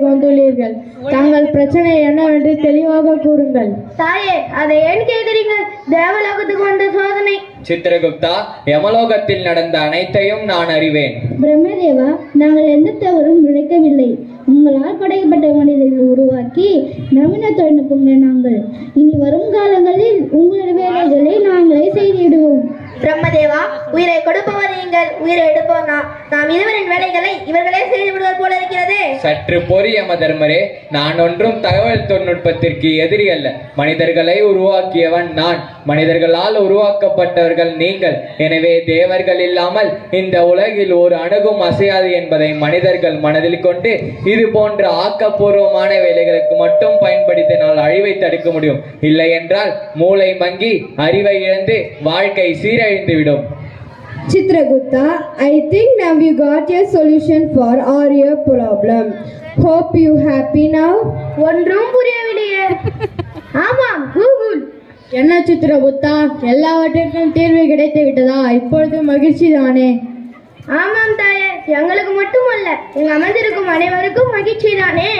வந்துள்ளீர்கள். தங்கள் பிரச்சனை என்னவென்று தெளிவாக கூறுங்கள். தாயே, அதை ஏன் கேட்கிறீங்க? தேவலோகத்துக்கு வந்த சோதனை. சித்திரகுப்தா, யமலோகத்தில் நடந்த அனைத்தையும் நான் அறிவேன். பிரம்மதேவா, நாங்கள் எந்த தவறும் நினைக்கவில்லை. உங்களால் படைக்கப்பட்ட மனிதர்களை உருவாக்கி நவீன தொழில்நுட்பங்களை நாங்கள் இனி வரும் காலங்களில் உங்களுடைய வேலைகளை நாங்களே செய்துவிடுவோம். பிரம்மதேவா, உயிரை கொடுப்பவர் நீங்கள், உயிரை எடுப்போம் நாம் இருவரின் வேலைகளை இவர்களே செய்து விடுவது போல இருக்கிறது. சற்று பொறி யம தர்மரே, நான் ஒன்றும் தகவல் தொழில்நுட்பத்திற்கு எதிரி அல்ல. மனிதர்களை உருவாக்கியவன் நான், மனிதர்களால் உருவாக்கப்பட்டவர்கள் நீங்கள். எனவே தேவர்கள் இல்லாமல் இந்த உலகில் ஒரு அணுகும் அசையாது என்பதை மனிதர்கள் மனதில் கொண்டு இது போன்ற ஆக்கப்பூர்வமான வேலைகளுக்கு மட்டும் பயன்படுத்தினால் அழிவை தடுக்க முடியும். இல்லை என்றால் மூளை மங்கி அறிவை இழந்து வாழ்க்கை சீரழிந்துவிடும். Chitragupta, I think now we got a solution for all your problem. Hope you happy now. ஒன்றும் புரியவில்லையே. ஆமாம், கூகுள். என்ன சித்திரகுப்தா, எல்லாவற்றிற்கும் தீர்வு கிடைத்து விட்டதா? இப்பொழுது மகிழ்ச்சி தானே? ஆமாம் தாயே, எங்களுக்கு மட்டுமல்ல, எங்க அமர்ந்திருக்கும் அனைவருக்கும் மகிழ்ச்சி தானே.